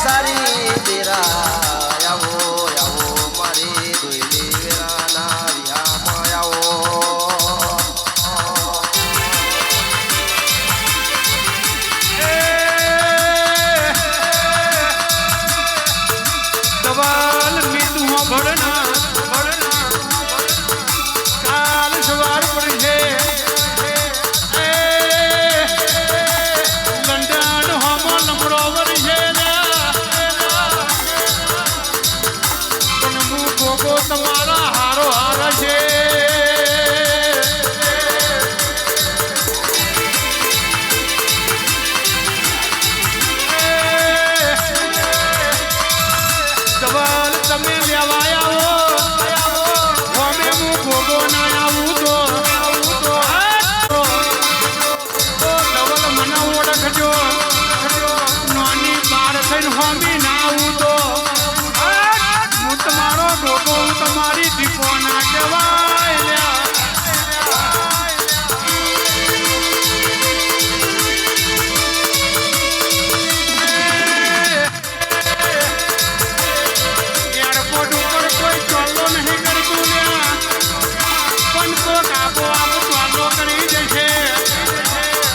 સારી તેરા આવો આવો મારી દોઈલી વેરાના વિહામાં આવો દવાલ મીઠું ભરના કાલ સવાર પડશે લંડન હોમો લમડો વરસે પણ હું ગોગો તમારા હારો હાર છે દવાલ તમે લેવાયા હોમે હું ગોગો ના આવું તો ડબલ મને ઓળખજો નાની બાર થઈને હોમી ના આવું તો હું તમારો ગોગો હું તમારી દીપો ના કહેવાય એરપોર્ટ ઉપર કોઈ ચોલ્લો નહીં કરતું પણ તો કાબો આપ ચોલ્લો કરી જશે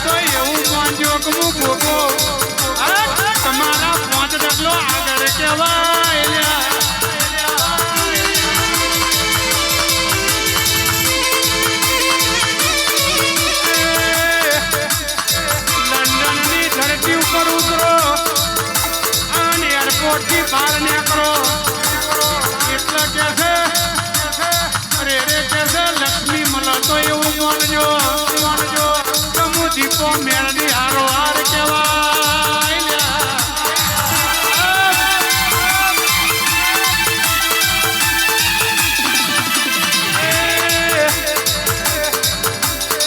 તો એવું માનજો કે હું ગોગો તમારા 5 ડગલો આગળ કહેવાય લંડનની ધરતી ઉપર ઉતરો અને એરપોર્ટથી બહાર નીકળો એટલે કે છે અરે રે કે છે લક્ષ્મી મળે તો એવું માનજો કે હું દીપો મેળવી હારો હાર કહેવાય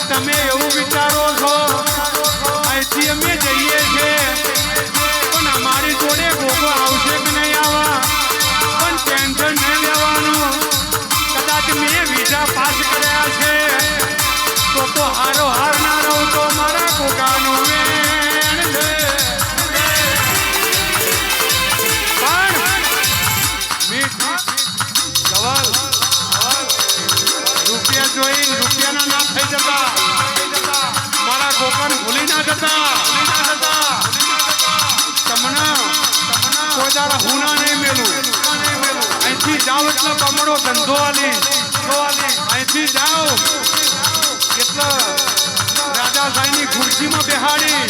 તમે એવું વિચારો છો અહીંથી અમે જઈએ છીએ પણ અમારી જોડે ગોગો આવશે કે નહીં આવા પણ ટેન્શન નહીં લેવાનું કદાચ મેં વિઝા પાસ કર્યા છે તો હારો હાર ના રહું તો મારા ગોગાનું વેણ છે પણ રૂપિયા જોઈ રૂપિયાના ના થઈ જતા મારા ગોપાને ભૂલી ના જતા તમને કોઈ દાડા હુના નહીં મેલું અહીંથી જાઓ એટલે કમળો ધંધો આલી અહીંથી જાઓ એટલે રાજાશાહીની ખુરશીમાં બેહાડી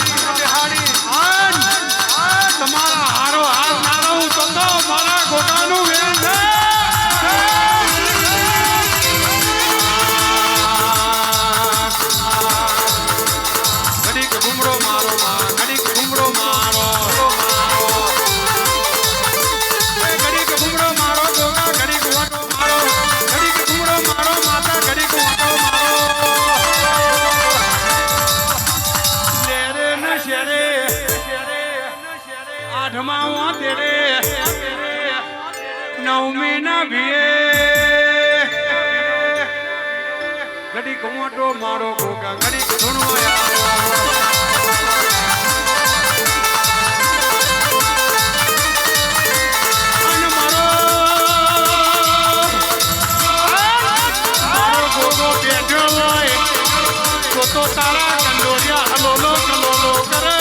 તમારા હારો હાર ના રહું તો મારા ગોટાનું વેણ છે ઘડીક ઘૂમડો મારો ઘડીક ઘૂમડો મારો ઘડીક ઘૂમડો મારો ગોગા ઘડીક વાટો મારો ઘડીક ઘૂમડો મારો માતા ઘડીક વાટો મારો લેરે ન શેરે આઠમા તેરે નવમી ના ભીએ ઘડીક વાટો મારો ગોગા ઘડીક ધૂણો તો તારા કંડોરિયા હલોલો કલોલો કરે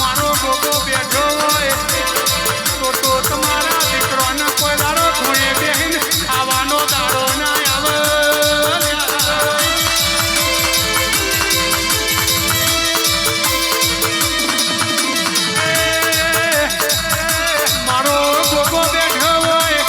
મારો ગોગો બેઠો હોય તો તમારા દીકરોને કોઈ દાડો ખૂણે બેહીને ખાવાનો દાડો ના આવે મારો ગોગો બેઠો હોય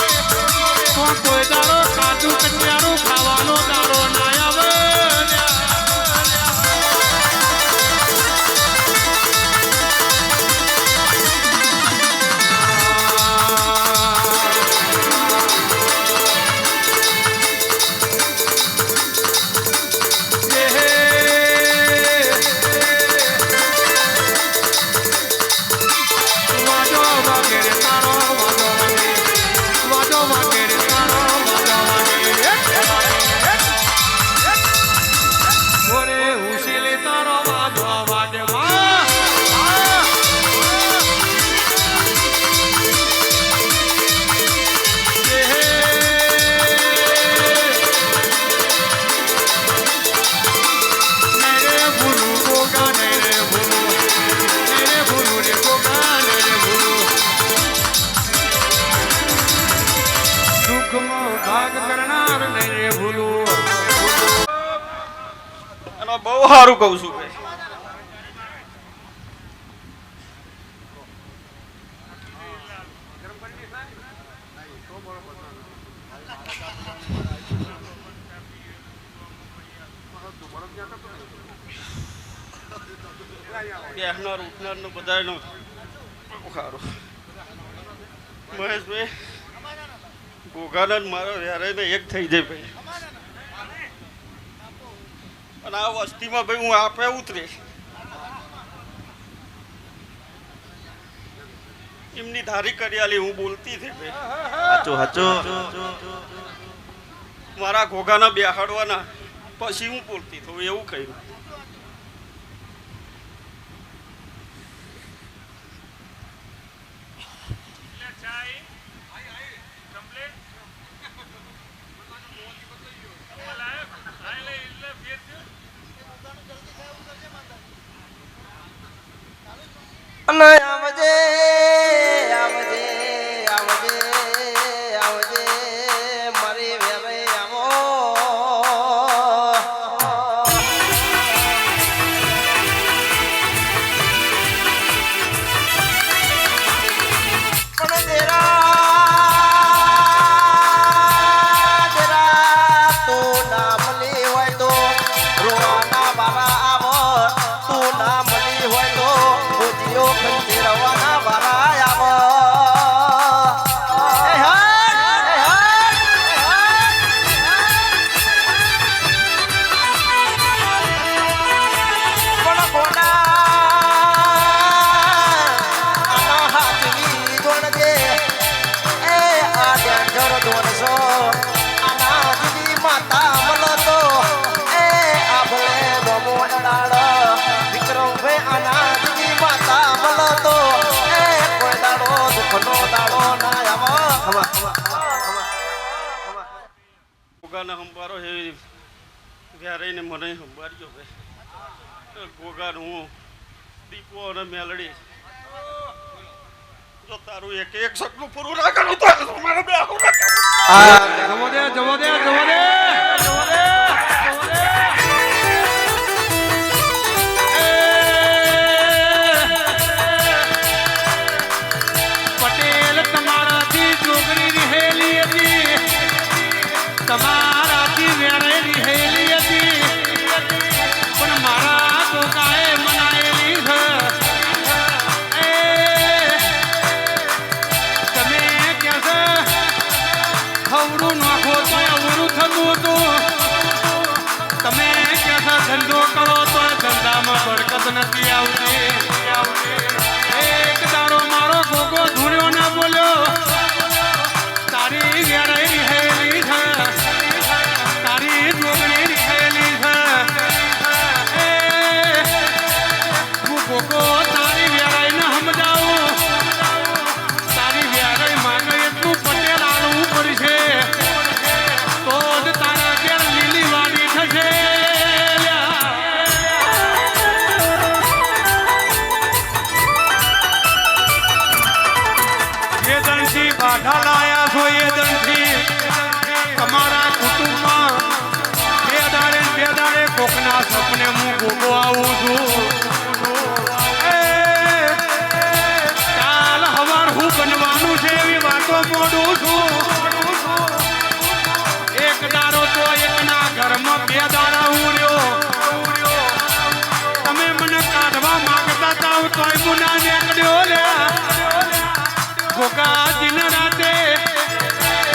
સારું કહું છું ભાઈ. બેહનાર ઉઠનાર નું બધાનું સારું. મહેશભાઈ ગોગાના મારો વ્યારાઈને એક થઈ જાય ભાઈ. અને આ વસ્તીમાં ભાઈ હું આપે ઉતરે એમની ધારી કરી હું બોલતી હતી ભાઈ. હાચું હાચું મારા ઘોઘાના બેહાડવાના પછી હું બોલતી થયું એવું કહ્યું. અને આવજે આવજે આવજે આવજે મારી વેરે આવો. પણ જરા તું ના મળી હોય તો રોવાના બારા આવો. તું ના મળી હોય તો ભૂતિયો ખંજેરવાના બારા આવો. પણ કોના આના હાથની ધોણજે એ આ ડેન્જર ધોણશો આના જીવી માતા મળતો એ આભલે ગમો એડાડ વિક્રમભાઈ આના જીવી માતા મળતો એ કોઈ દાડો દુઃખનો દાડો ના આવો. ગોગાના સંભારો એ વ્યારાઈને મને સંભાળ્યો ભાઈ. ગોગાનું હું દીપો અને મેલડી જો તારું એક એક સપનું પૂરું ના કરું તો મારે બે આવું ના કરું. જવો દે જવો દે જવો દે જવો દે. પટેલ તમારાથી છોકરી રહેલી હતી, તમારાથી વેણે રહેલી હતી, પણ મારા કોકાએ મનાયેલી છે. તમે કહેશો ખવડું નાખો તો અવરું થતું હતું. તમે કહેશો ધંધો કરો તો ધંધામાં બરકત નથી આવતી. એક દાડો મારો ગોગો ધૂણ્યો ના બોલ્યો તારી વેરાઈ રહેલી છે, તારી જોગણી રહેલી છે. હું ગોગો તારી વેરાઈ ને સમજાવું. તારી વેરાઈ માંગે એટલું પટેલ આલવું પડશે તો જ તારા ઘેર લીલી વાડી થશે. એ દણથી બાધા લાયા છો, એ દણથી તમારા કુટુંબમાં બે દાડે કોકના સપને હું ગોગો આવું છું. કાલ હવાર હું બનવાનું છે એવી વાતો મોડું છું. એક દાડો તો એકના ઘરમાં બે દાડા ઉર્યો. તમે મને કાઢવા માંગતા તાવ તોય મુના નીકળ્યો લે. ગોગાજીને રાતે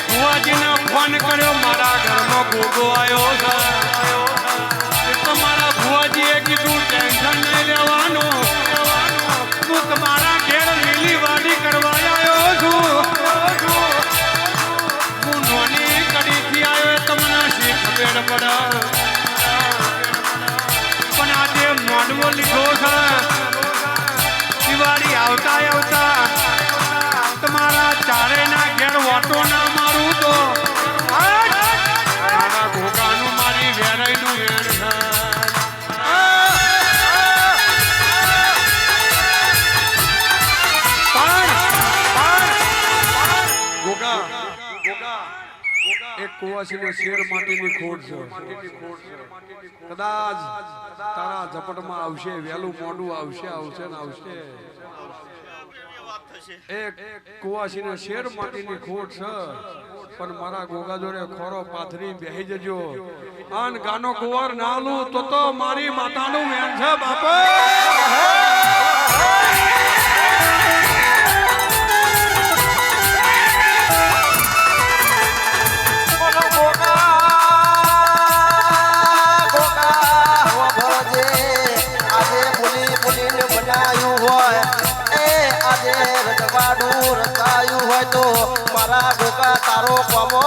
ભુવાજીને ફોન કર્યો મારા ઘરમાં ગોગો આવ્યો છે. તમારા ભુવાજીએ કીધું ટેન્શન નહીં લેવાનું, હું તમારા ઘેર લીલી વાડી કરવા આવ્યો છું. હું નોની કડીથી આવ્યો તમને શી ખબર પડે, પણ આજે મોડવો લીધો છે. દિવાળી આવતા આવતા તમારા ચારેના ઘેર વાટો ના મારું તો મારા ઘોઘાનું મારી વેરાઈનું વેણ છે. એક કુંવર કુવાસીને શેર માટીની ખોટ છે. કદાચ તારા ઝપટમાં આવશે, વહેલું મોડું આવશે, આવશે ને આવશે. વાત થશે. એક કુવાસીને શેર માટીની ખોટ છે, પણ મારા ગોગા જોડે ખોરો પાથરી બેહી જજો. આન ગાનો કુંવર નાલું તો મારી માતાનું મેન છે બાપા. રચાયું હોય તો મારા ગોગા તારો કોમો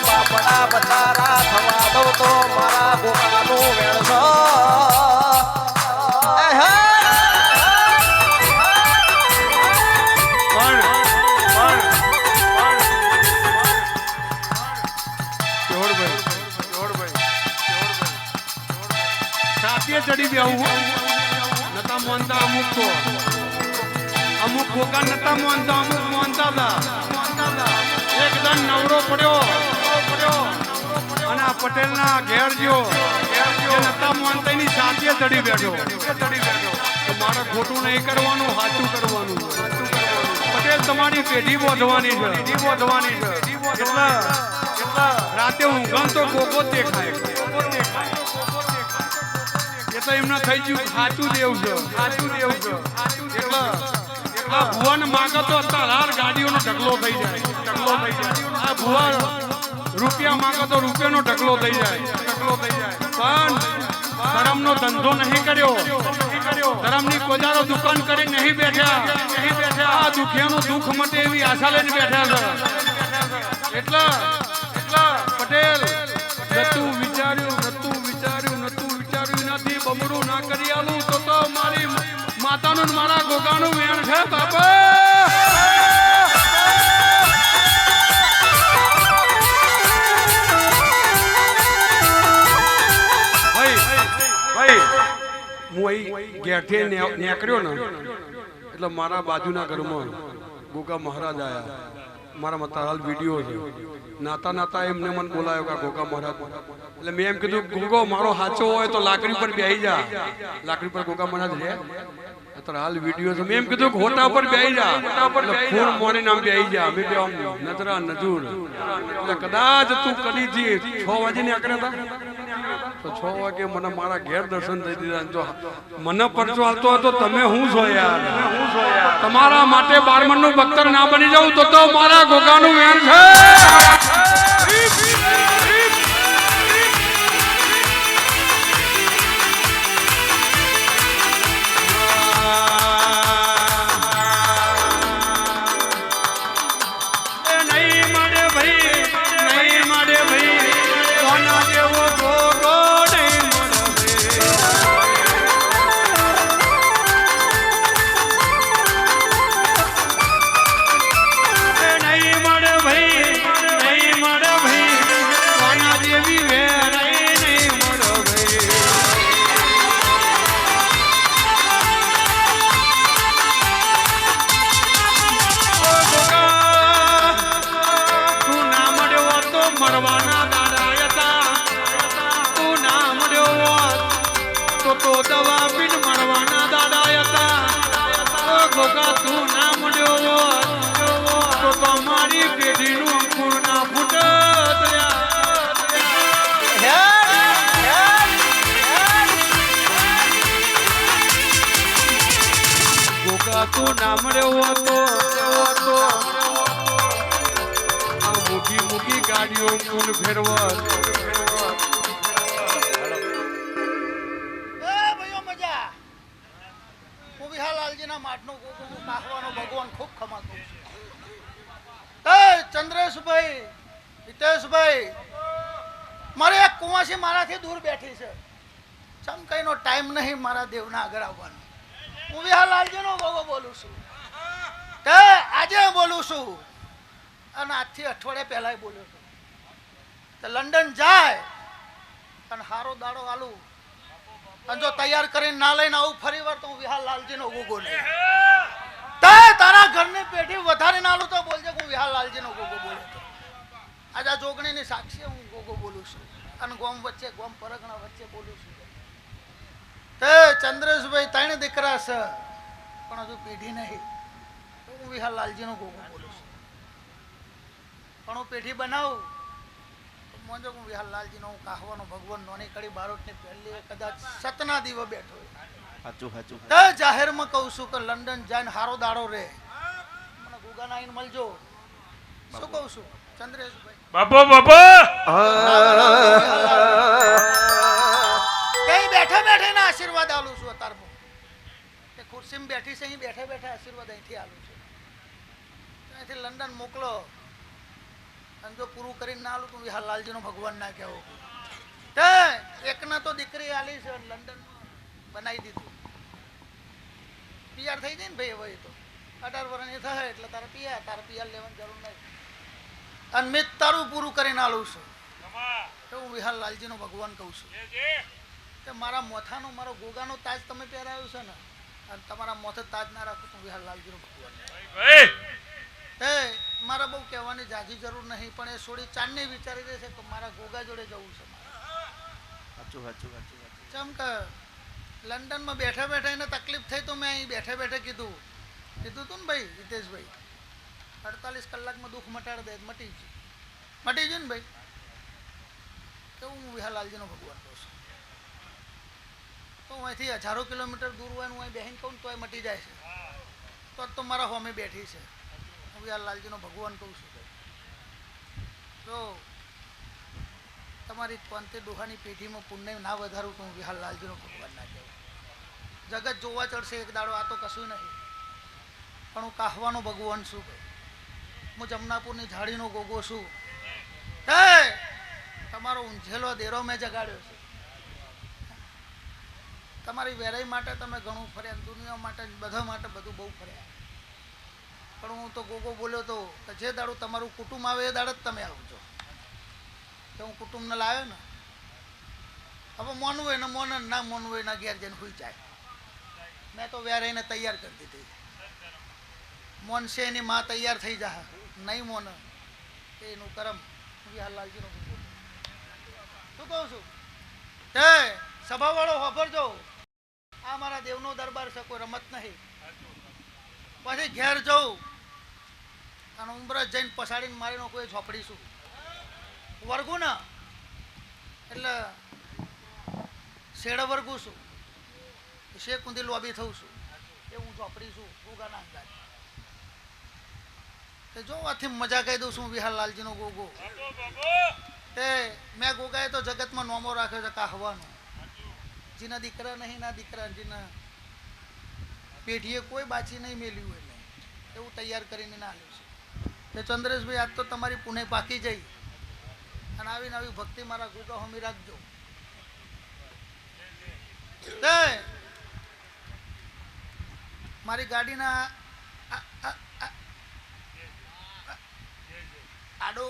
બાપડા બતારા થવા દો તો મારા ગોગાનું વેણસો. ચડી બેહું નતા મોનતા અમુક ગોગા નતા મોનતા, અમુક મોનતા હતા. એકદમ નવરો પડ્યો અને આ પટેલના ઘેર ગયો, નતા મોનતાની સાથે ચડી બેઠો. તો મારે ખોટું નહીં કરવાનું, સાચું કરવાનું. પટેલ તમારી પેઢી બોધવાની છે. એટલે રાતે ઊંઘાન તો ગોગો જ દેખાય. એટલે એમને થઈ ગયું સાચું દેવ છે. એટલે ભુવન માંગે તો અત્યારે ગાડીઓનો ઢગલો થઈ જાય. આ ભુવા રૂપિયા માંગે તો રૂપિયાનો ઢગલો થઈ જાય. પણ ધર્મનો ધંધો નહીં કર્યો, ધર્મની કોજારો દુકાન કરી નહીં બેઠા. આ દુખિયાનું દુઃખ મટે એવી આશા લઈને બેઠા છે. એટલે પટેલ નતું વિચાર્યું નથી. બમડું ના કરી આલું તો મારી માતાનું મારા ગોગાનું વેણ છે બાપા. હું અહીં ઘેરથી નીકળ્યો ને એટલે મારા બાજુના ઘરમાં ગોગા મહારાજ આવ્યા. મારા મતા હાલ વિડીયો છે. નાતા એમને મને બોલાયો કે ગોગા મહારાજ. એટલે મેં એમ કીધું ગોગો મારો સાચો હોય તો લાકડી પર બેહી જા. લાકડી પર ગોગા મહારાજ રહે. અત્યારે હાલ વિડીયો છે. મેં એમ કીધું હોટા પર બેહી જા. ફૂલ મોની નામ બેહી જા. મેં બે નજરા નજુર. એટલે કદાચ તું કદી થી 6 વાગે નીકળ્યા હતા તો 6 વાગે મને મારા ઘેર દર્શન થઈ દીધા. જો મને પરચો હાલતો હતો તમે હું છો યાર. તમારા માટે 12 નું બખ્તર ના બની જાઉં તો મારા ગોગાનું વેણ છે. મરવાના દાડા હતા. તું ના મળ્યો તો દવા પીન મરવાના દાડા હતા. ગોગા તું ના મળ્યો તો તમારી પેઢીનું અંકુર ના ફૂટ. ગોગા તું ના મળ્યો તો મોટી ગાડીઓ કુલ ફેરવત. ભગવાન ખૂબ ખમાતો ચંદ્રેશભાઈ, હિતેશભાઈ, કુંવાસી મારાથી દૂર બેઠી છે ચમ કઈનો ટાઈમ નહીં મારા દેવના આગળ આવવાનો હું વિહાલાલજીનો ગોગો બોલું છું તે આજે બોલું છું અને આજથી અઠવાડિયા પહેલા બોલ્યો છું તો લંડન જાય અને હારો દાડો આલું અને જો તૈયાર કરીને ના લઈને આવું ફરી વાર તો હું વિહાલાલજીનો ગોગો નહીં તે તારા ઘરની પેઢી વધારે ના આલું તો બોલજે હું વિહાલાલજીનો ગોગો બોલું છું આજે આ જોગણીની સાક્ષી હું ગોગો બોલું છું અને ગોમ વચ્ચે ગોમ પરગણા વચ્ચે બોલું છું તે ચંદ્રેશભાઈ ત્રણ દીકરા છે પણ હજુ પેઢી નહીં તો હું વિહાલાલજીનો ગોગો બોલું છું પણ હું પેઢી બનાવું તો મોજો હું વિહાલાલજીનો હું કાહવાનો ભગવાન નોની કડી બારોટની પહેલી કદાચ સતના દીવો બેઠો સાચું સાચું તે જાહેરમાં કહું છું કે લંડન જઈને હારો દાડો રે મને ગુગાના આવીને મળજો શું કહું છું ચંદ્રેશભાઈ બાપો બાપો કઈ બેઠા બેઠા ના આશીર્વાદ આલું છું અતારમાં તે ખુરશીમાં બેઠી છે અહીં બેઠા બેઠા આશીર્વાદ અહીંથી આલું છું અહીંથી લંડન મોકલો અને જો પૂરું કરીને ના આલું તો વિહાલાલજીનો ભગવાન ના કહેવો તે એકના તો દીકરી આલી છે લંડન બનાવી દીધું પીઆર થઈ જાય ને ભાઈ હવે તો 18 વર્ષની થાય એટલે તારે પીઆર લેવાની જરૂર નહીં અને મેં તારું પૂરું કરીને આલું છું તો હું વિહાલાલજીનો ભગવાન કહું છું કે મારા મોથાનો મારો ગોગાનો તાજ તમે પહેરાવ્યો છે ને અને તમારા મોથે તાજ ના રાખો તો વિહાલાલજીનો ભગવાન એ મારા બહુ કહેવાની જાજી જરૂર નહીં પણ એ છોડી ચાંદની વિચારી દે છે કે મારા ગોગા જોડે જવું છે સાચું સાચું સાચું ચમ કે લંડનમાં બેઠા બેઠા એને તકલીફ થઈ તો મેં અહીં બેઠા બેઠા કીધું તું ને ભાઈ હિતેશભાઈ 48 કલાકમાં દુઃખ મટાડી દે મટી ગયું ને ભાઈ તો હું વિહાલાલજીનો ભગવાન કહું છું તો હું અહીંથી હજારો કિલોમીટર દૂર હોય હું અહીં બેહીને કહું તો એ મટી જાય છે તો મારા હોમે બેઠી છે હું વિહાલાલજીનો ભગવાન કહું છું તો તમારી પાંતે ડોહાની પેઢીમાં પુણ્ય ના વધારું તો હું વિહાલાલજીનો ભગવાન ના કહેવું જગત જોવા ચડશે એક દાડો આ તો કશું નહીં પણ હું કાહવાનો ભગવાન છું હું જમનાપુરની ઝાડીનો ગોગો છું હે તમારો ઊંઝેલો દેરો મેં જગાડ્યો છે તમારી વેરાઈ માટે તમે ઘણું ફર્યા દુનિયા માટે બધા માટે બધું બહુ ફર્યા પણ હું તો ગોગો બોલ્યો તો કે જે દાડો તમારું કુટુંબ આવે એ દાડો જ તમે આવજો કે હું કુટુંબને લાવ્યો ને હવે મોનવું હોય ને મોન ના મોનવું હોય ના ઘેર જઈને હોઈ જાય મેં તો વેરાઈને તૈયાર કરી દીધી મોનશે એની માં તૈયાર થઈ જા નહીં મોન એનું કરમ વિહાલાલજીનો શું કહું છું હે સભાવાળો વાપરજો આ મારા દેવનો દરબાર છે કોઈ રમત નહીં પછી ઘેર જવું અને ઉમરજ જઈને પછાડીને મારીનો કોઈ ઝોપડીશું વર્ગું ને એટલે શેડ વર્ગું છું શેક ઊંધી લોબી થઉં છું એ હું ઝોપડીશું ગોગાના અંદાજ તે જો આથી મજા કહી દઉં છું વિહાલાલજીનો ગોગો તે મેં ગોગાએ તો જગતમાં નોમો રાખ્યો છે કાહવાનો જેના દીકરા નહીં ના દીકરા જેના પેઢીએ કોઈ બાચી નહીં મેલ્યું હોય નહીં એવું તૈયાર કરીને ના આવ્યું છે તે ચંદ્રેશભાઈ આજ તો તમારી પુણે પાકી જઈ અને આવીને આવી ભક્તિ મારા ગોગા હોમી રાખજો તે મારી ગાડીના આડો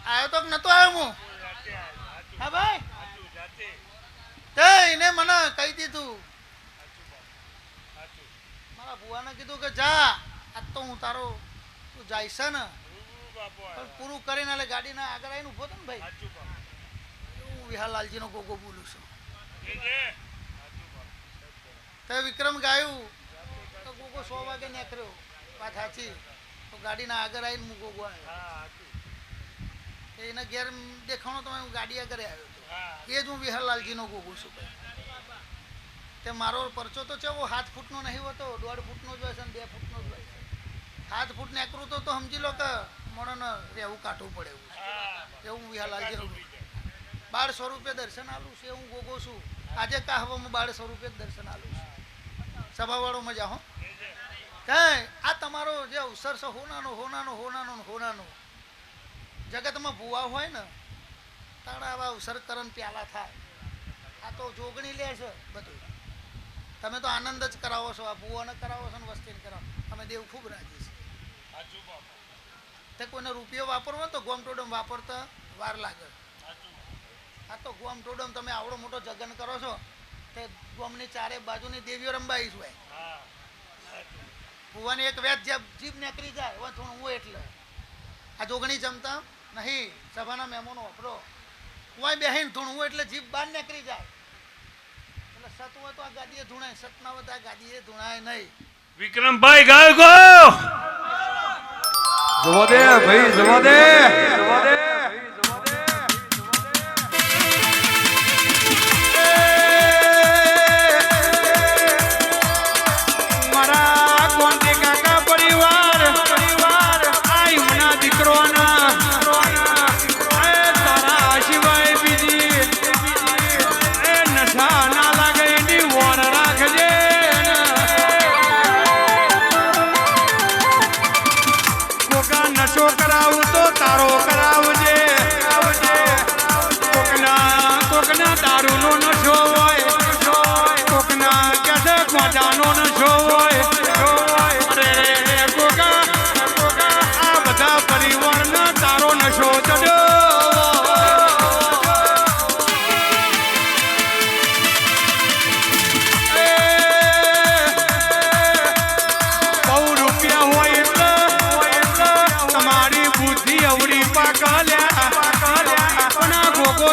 આવ્યો તો નતો આવ્યો હું હા ભાઈ તે એને મને કહી દીધું મારા ભુવાને કીધું કે જા આજ તો હું તારો તું જાય છે ને પૂરું કરીને એટલે ગાડીના આગળ આવીને ઉભો હતો ને ભાઈ હું વિહાલાલજીનો ગોગો બોલું છું તે વિક્રમ ગાયું તો ગોગો 100 વાગે નીકળ્યો વાત સાચી તો ગાડીના આગળ આવીને હું ગોગો આવ્યો એને ઘેર દેખાણો તો હું ગાડી આગળ આવ્યો હતો એ જ હું વિહાલાલજીનો ગોગો છું તે મારો પરચો તો છે 7 ફૂટનો નહીં હોતો 1.5 ફૂટનો જ હોય છે અને 2 ફૂટનો જ હોય છે 7 ફૂટ નીકળું તો સમજી લો કે મોણને રહેવું કાઢવું પડે એવું વિહાલાલજીનો 1200 રૂપિયા દર્શન આલું છે હું ગોગો છું આજે કાહવામાં 1200 રૂપિયા દર્શન આલું છું સભાવાળો મજા હો આ તમારો જે અવસર છે હોનાનો જગતમાં ભૂવા હોય ને તારા આવા અવસરકરણ પ્યાલા થાય. આ તો જોગણી લે છે બધું. તમે તો આનંદ જ કરાવો છો, આ ભૂવાને કરાવો છો ને વસ્તીને કરાવો. અમે દેવ ખૂબ રાજી છે. તે કોઈને રૂપિયો વાપરવો તો ગોમ ટોડમ વાપરતા વાર લાગે. આ તો ગોમ ટોડમ તમે આવડો મોટો જગન કરો છો તે ગોમની ચારે બાજુની દેવીઓ રંબાઈ હોય. ભૂવાની એક વેત જીભ નીકળી જાય હવે થોડું હું એટલે આ જોગણી જમતા નહીં. સભાના મહેમાનો વાપરો હું બેહીને ધૂણવું એટલે જીભ બહાર નીકળી જાય. એટલે સત હોય તો આ ગાદીએ ધૂણાય, સત ના હોય તો આ ગાદીએ ધૂણાય નહીં. વિક્રમભાઈ ગાયકો જવા દે ભાઈ, જવા દે, જવા દે.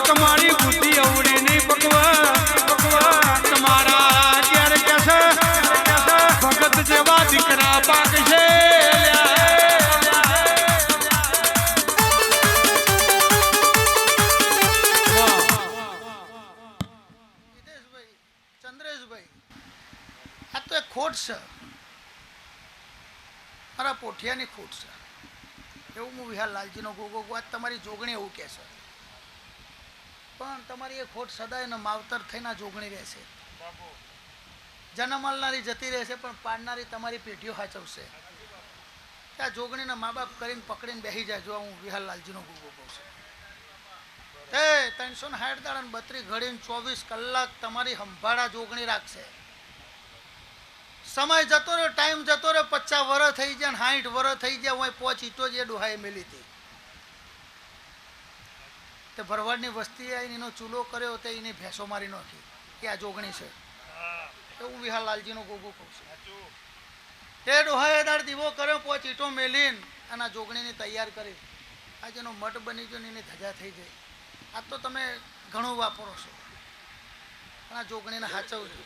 તમારી બુદ્ધિ અવડી નહીં પકવા. તમારા ક્યારે કેસે ભગત જેવા દીકરા પાકશે. ચંદ્રેશભાઈ આ તો એક ખોટ છે, મારા પોઠિયાની ખોટ છે. એવું હું વિહાર લાલજીનો ગોગો વાત તમારી જોગણી એવું કહે છે. પણ તમારી એ ખોટ સદાય માવતર થઈને જોગણી રહેશે. જન્મ આલનારી જતી રહેશે પણ પાડનારી તમારી પેઢીઓ સાચવશે. ત્યાં જોગણીના મા બાપ કરીને પકડીને બેસી જાય. જો હું વિહાર લાલજીનો ગોગો કહું છું તે 360 દાડા 32 ઘડીને 24 કલાક તમારી સંભાળા જોગણી રાખશે. સમય જતો રહ્યો, ટાઈમ જતો રહ્યો, 50 વર્ષ થઈ જાય, 60 વર્ષ થઈ જાય, હું 5 ઈંટો જે ડોહાએ મેલી હતી તે ભરવાડની વસ્તી આવીને એનો ચૂલો કર્યો તે એની ભેંસો મારી નાખી કે આ જોગણી છે. એવું વિહાર લાલજીનો ગોગો કહું છું. એ ડોહાએ દાડ દીવો કર્યો, 5 ઈંટો મેલીને અને આ જોગણીને તૈયાર કરી. આજે એનો મઠ બની ગયો ને એની ધજા થઈ ગઈ. આ તો તમે ઘણું વાપરો છો અને આ જોગણીને સાચવજો.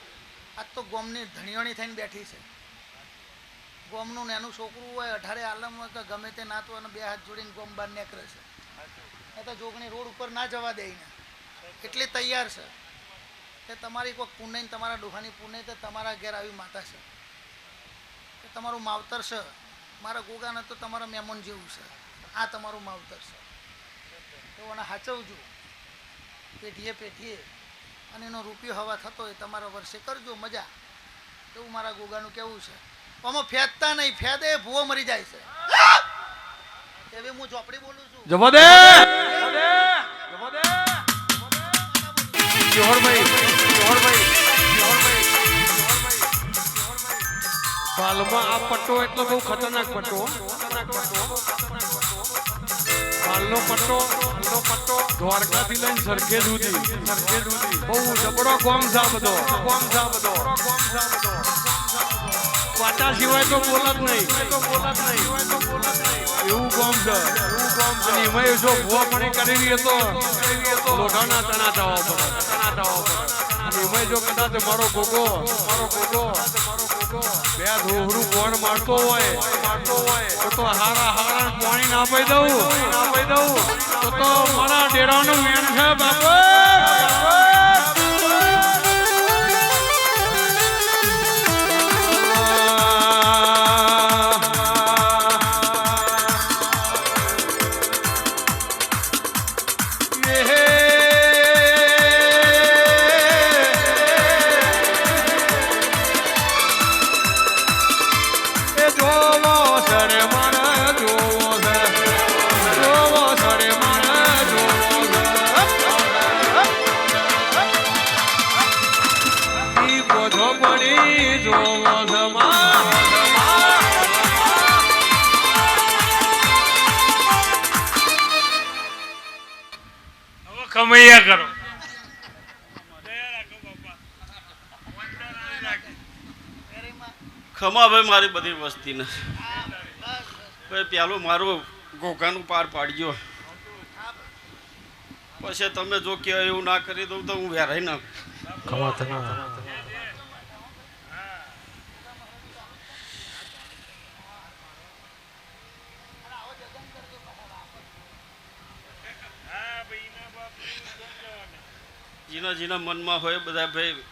આજ તો ગોમની ધણીઓણી થઈને બેઠી છે. ગોમનું નાનું છોકરું હોય 18 આલમ હોય કે ગમે તે નાત હોય 2 હાથ જોડીને ગોમ બહાર નીકળે છે. એ તો જોગણી રોડ ઉપર ના જવા દે ને એટલી તૈયાર છે. તે તમારી કોઈ પુણ્ય તમારા ડોહાની પુણ્ય તો તમારા ઘેર આવી માતા છે. એ તમારું માવતર છે. મારા ગોગાને તો તમારા મહેમાન જેવું છે. આ તમારું માવતર છે. તો એને સાચવજો પેઢીએ પેઢીએ. અને એનો રૂપિયો હવા થતો હોય તમારા વર્ષે કરજો મજા. એવું મારા ગોગાનું કેવું છે. આમાં ફેંદતા નહીં, ફેદે ભૂવો મરી જાય છે. એવી હું ચોપડી બોલું છું. જવા દે, જવા દે. જોહરભાઈ, જોહરભાઈ, જોહરભાઈ, હાલમાં આ પટ્ટો એટલો બહુ ખતરનાક પટ્ટો. હાલનો પટ્ટો દ્વારકાથી લઈને સરખેજ સુધી બહુ જબરો ગોમ છે બધો. પાટા સિવાય તો બોલ જ નહીં. એવું ગોમ છે. અને એમાં જો ભૂવાપણી કરી રહીએ તો લોઢાના તણા થવા પડે. અને એમાં જો કદાચ મારો ગોગો બે ધોહરું કોણ મારતો હોય તો હારા પાણી ના પાઈ દઉં તો મારા ડેરાનું મેણ છે બાપા. જોવો ધમા કમૈયા કરો ખમા ભાઈ મારી બધી વસ્તીને ભાઈ પેલું મારું ઘોઘાનું પાર પાડજો પછી તમે જો કે એવું ના કરી દઉં તો હું વેરાઈ ના જીના જીના મનમાં હોય બધા ભાઈ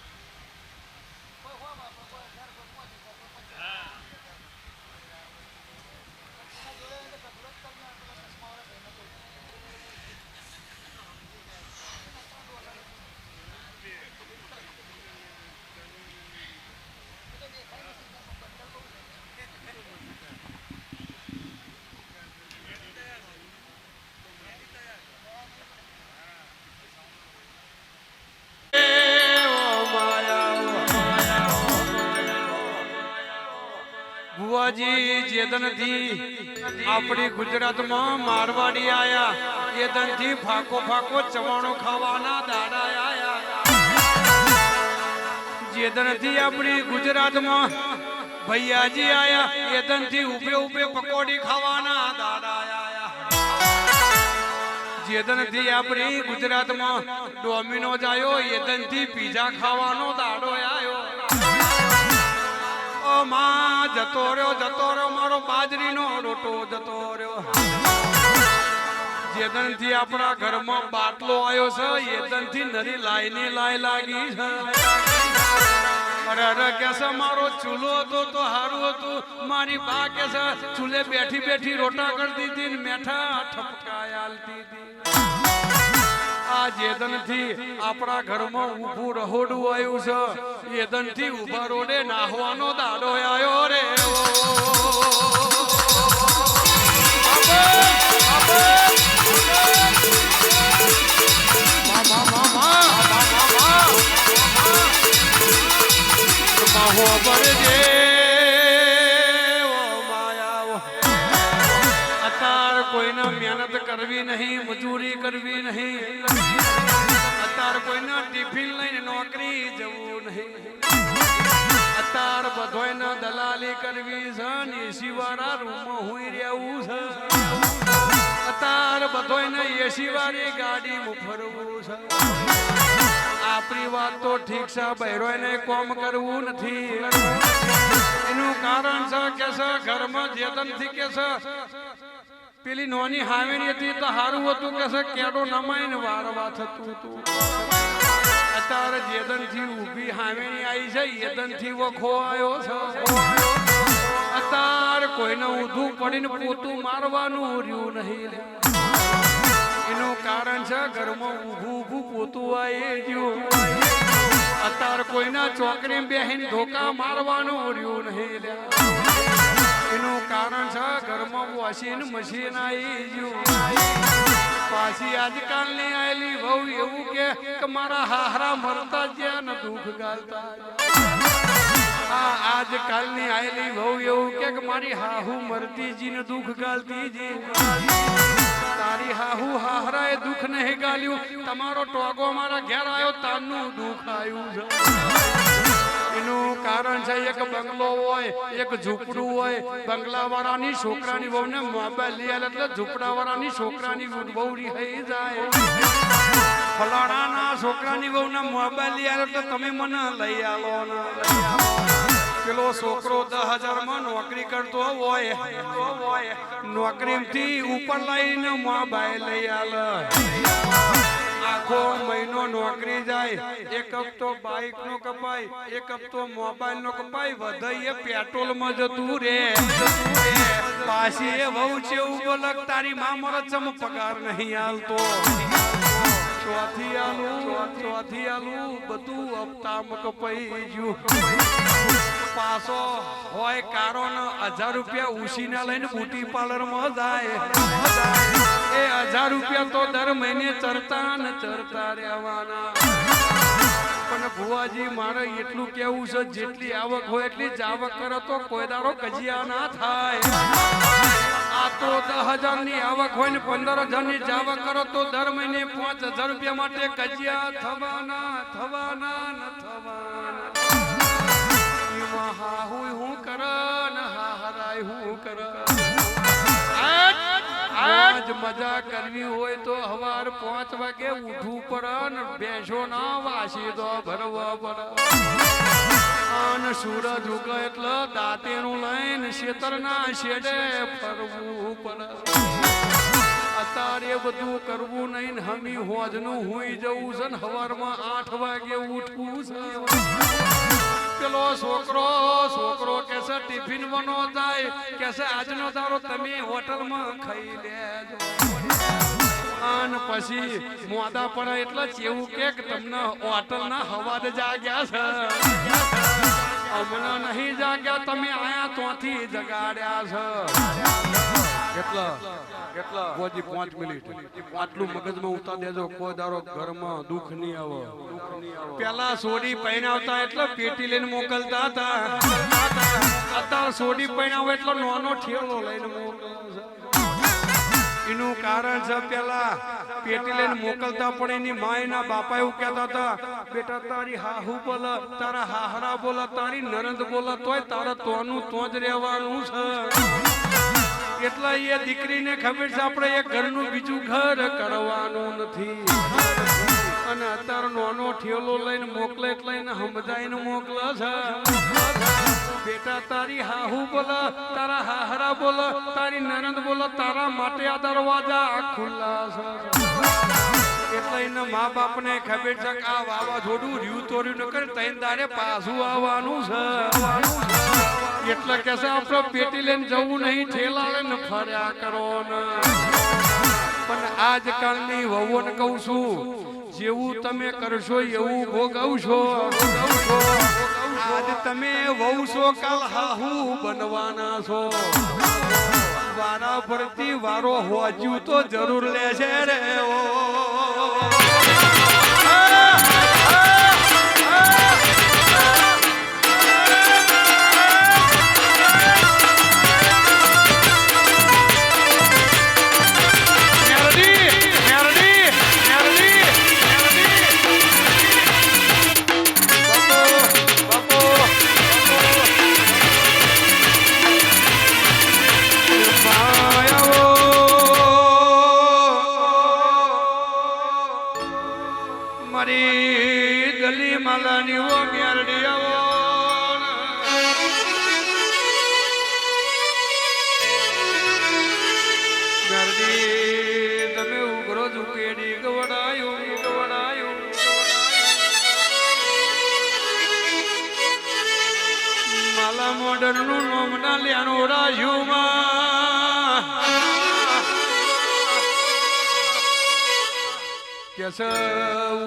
ભુવાજી જેદનથી આપણી ગુજરાતમાં મારવાડી આયા એદનથી ફાકો ફાકો ચવાણો ખાવાના દાડા આયા જેદનથી આપણી ગુજરાતમાં ભૈયાજી આયા એદનથી ઉભે ઉભે પકોડી ખાવાના દાડા આયા જેદનથી આપણી ગુજરાતમાં ડોમિનોઝ આયો એદનથી પીઝા ખાવાનો દાડો આયો માં જતો રહ્યો મારો બાજરીનો રોટો જતો રહ્યો જેદનથી આપણા ઘરમાં બાટલો આવ્યો છે એદનથી નરી લાઈની લાઈ લાગી છે અરે કે છે મારો ચૂલો હતો તો હારું હતું મારી બા કે છે ચૂલે બેઠી બેઠી રોટા કરતી હતી ને મેઠા ઠપકાય આલતી હતી આ જેદનથી આપણા ઘરમાં ઊભું રહોડું આવ્યું છે એદનથી ઊભા રોડે નાહવાનો દાડો આવ્યો રે અત્યારે કોઈને મહેનત કરવી નહીં મજૂરી કરવી નહીં અત્યારે કોઈને ટિફિન લઈને નોકરી જવું નહીં અત્યારે બધોયને દલાલી કરવી છે ને એસી વાળા રૂમમાં હુઈ રહેવું છે અત્યારે બધોયને એસી વાળી ગાડીમાં ફરવું છે આપણી વાત તો ઠીક છે બહેરોને કોમ કરવું નથી એનું કારણ છે કે છે ઘરમાં જેદનથી કે છે પેલી નોની હાવેની હતી તો હારું હતું કે છે કેડો નમાઈને વારવા થતું હતું અત્યારે જેદનથી ઊભી હાવેની આવી છે એદનથી વખો આવ્યો છે અત્યારે કોઈને ઊંધું પડીને પોતું મારવાનું રહ્યું નહીં એનું કારણ છે ઘરમાં ઊભું પોતું આવી ગયું અત્યારે કોઈના ચોકડી બેહીને ધોકા મારવાનું રહ્યું નહીં એનું કારણ છે ઘરમાં વોશિંગ મશીન આવી ગયું પાછી આજકાલની આવેલી બહુ એવું કે મારા હાહરા મરતા જ્યાં દુઃખ ગાલતા આજકાલની આવેલી બહુ એવું કે મારી હાહુ મરતી જીને દુઃખ ગાલતી જી તારી હાહુ હાહરાએ દુઃખ નહીં ગાલ્યું તમારો ટોગો મારા ઘેર આવ્યો તારનું દુઃખ આવ્યું છે એનું કારણ છે એક બંગલો હોય એક ઝૂંપડું હોય બંગલાવાળાની છોકરાની વહુને મોબાઈલ લઈ આવે એટલે ઝૂંપડાવાળાની છોકરાની વહુ રહી જાય ફલાણાના છોકરાની વહુને મોબાઈલ લઈ આવે એટલે તમે મને લઈ આવો ને પેલો છોકરો 10,000 માં નોકરી કરતો હોય નોકરીથી ઉપર લઈને મોબાઈલ લઈ આલે આખો મહિનો નોકરી જાય એક હપ્તો બાઇક નો કપાય એક હપ્તો મોબાઈલ નો કપાય વધાઈએ પેટ્રોલ માં જતું રે પાછી એ બહુ છે બોલક તારી માં મરદ ચમ પગાર નહીં આલતો ચોથી આલુ બધું હપ્તામાં કપાઈ ગયું પાસો હોય કારો 1000 રૂપિયા ઉછીને લઈને બ્યુટી પાર્લર માં જાય એ 1000 રૂપિયા તો દર મહિને ચરતા રહેવાના પણ પણ ભુવાજી મારે એટલું કેવું છે જેટલી આવક હોય એટલી જાવક કરો તો કોઈ દાડો કજિયા ના થાય. આ તો 10,000 ની આવક હોય ને 15,000 ની જાવક કરો તો દર મહિને 5,000 રૂપિયા માટે કજિયા થવાના ન થવાના. એમાં હા હું કર ને હા હરાય હું કર. આજ મજા કરવી હોય તો હવાર 5 વાગે ઉઠવું પડે ને બેસો ના વાસી તો ભરવા પડે. અને સૂરજ ઉગે એટલે દાંતેનું લઈને શેતરના શેડે ફરવું પડે. અત્યારે બધું કરવું નહીં ને હમી હોજનું હુઈ જવું છે ને હવારમાં 8 વાગે ઉઠવું છે. પેલો છોકરો કે છે ટિફિન બનો જાય કે છે આજનો તારો તમે હોટલમાં ખાઈ લેજો. અને પછી મોડા પડે એટલે એવું કે તમને હોટલના હવાદ જાગ્યા છે. હમણાં નહીં જાગ્યા તમે આયા ત્યાંથી જગાડ્યા છે. કેટલા 5 મિનિટ આટલું મગજમાં ઉતાર દેજો. કોઈ દારો ઘરમાં દુઃખ નહીં આવે. પેલા સોડી પહેરાવતા એટલે પેટી લઈને મોકલતા હતા. અત્યારે સોડી પહેરાવે એટલે નાનો ઠેલો લઈને મોકલે. એનું કારણ છે પેલા પેટી લઈને મોકલતા પણ એની માયના બાપા એવું કહેતા હતા બેટા તારી હાહુ બોલે તારા હાહરા બોલે તારી નરંદ બોલે તોય તારે તોનું તો જ રહેવાનું છે. એટલે એ દીકરીને ખબર છે આપણે એક ઘરનું બીજું ઘર કરવાનું નથી. અને અત્યારે નાનો ઠેલો લઈને મોકલે એટલે એને સમજાઈને મોકલે છે. બેટા તારી હાહુ બોલે તારા હાહરા બોલે તારી નનંદ બોલે તારા માટે આ દરવાજા ખુલ્લા છે. એટલે એના મા બાપ ને ખબર છે કે આ વાવાઝોડું રહ્યું તોર્યું ન કરે તૈન દાડે પાછું આવવાનું છે. એટલે કે છે આપણે પેટી લઈને જવું નહીં ઠેલા લઈને ફર્યા કરો ને. પણ આજકાલની વહુઓને કહું છું જેવું તમે કરશો એવું ભોગવશો. આજ તમે વહુ છો કાલ હાહુ બનવાના છો. વારા ફરતી વારો હોજ્યું તો જરૂર લેશે રે. મારી ગલી માલાની વો મેરડી આવો. મેરડી તમે ઉઘરો ઝુકેડી ગવડાયું માલા મોડર્ન નું નામ ના લેનું રાયુમાં. કેસે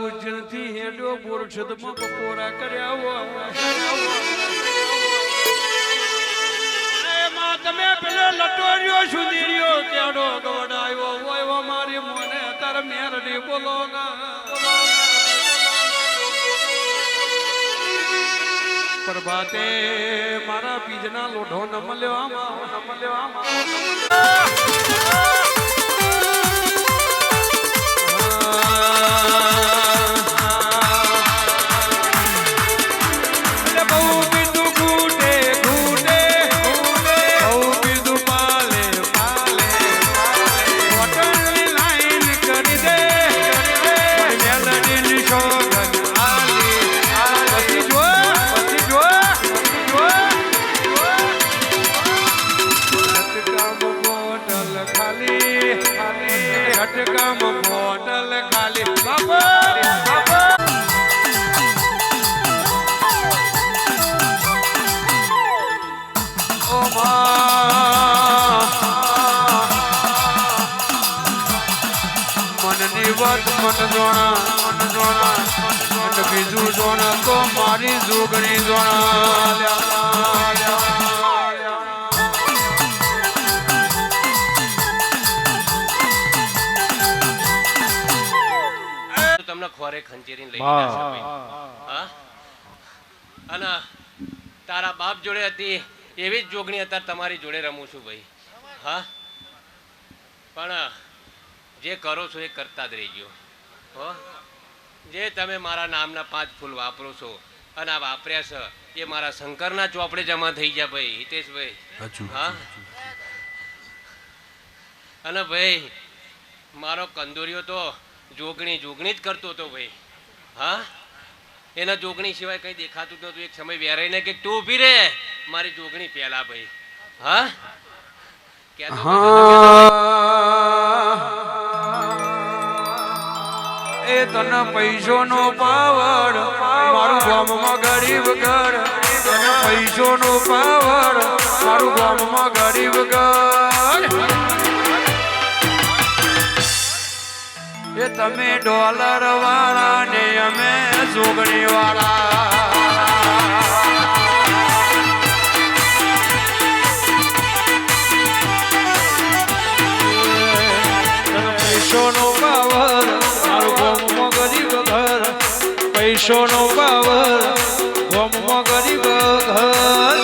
ઉજનથી હેડો બોરછદમાં બપોરા કર્યા. એમાં તમે પેલો લટોર્યો સુધીર્યો કેડો દોડાયો હોય મારી મોને તાર મેરડી બોલો ના. પ્રભાતે મારા બીજના લોઢો ન મળ્યો બોટલ ખાલી મનની વાત મન જોણા બીજું જોણા તો મારી જોગણી જોણા. મોરે ખંચેરીને લઈ જશે ભાઈ. હા અને તારા બાપ જોડે હતી એવી જ જોગણી અત્યારે તમારી જોડે રમું છું ભાઈ. હા પણ જે કરો છો એ કરતા જ રહેજો. હો જે તમે મારા નામના 5 ફૂલ વાપરો છો અને આ વાપર્યા છે એ મારા શંકરના ચોપડે જમા થઈ ગયા ભાઈ હિતેશભાઈ. હા અને ભાઈ મારો કંદોરિયો તો જોગણી જ કરતો હતો ભાઈ. હા એના જોગણી સિવાય કંઈ દેખાતું જ નહોતું. એક સમય વેરાઈને કે તું ઊભી રે મારી જોગણી પહેલા ભાઈ. હા એ તને પૈસો નો પાવર મારું ગામમાં ગરીબ ઘર. તને પૈસો નો પાવર મારું ગામમાં ગરીબ ઘર. એ તમે ડોલર વાળા ને અમે જોગણી વાળા. પૈસોનો પાવર મારું ગામમાં ગરીબ ઘર. પૈસોનો પાવર ગામમાં ગરીબ ઘર.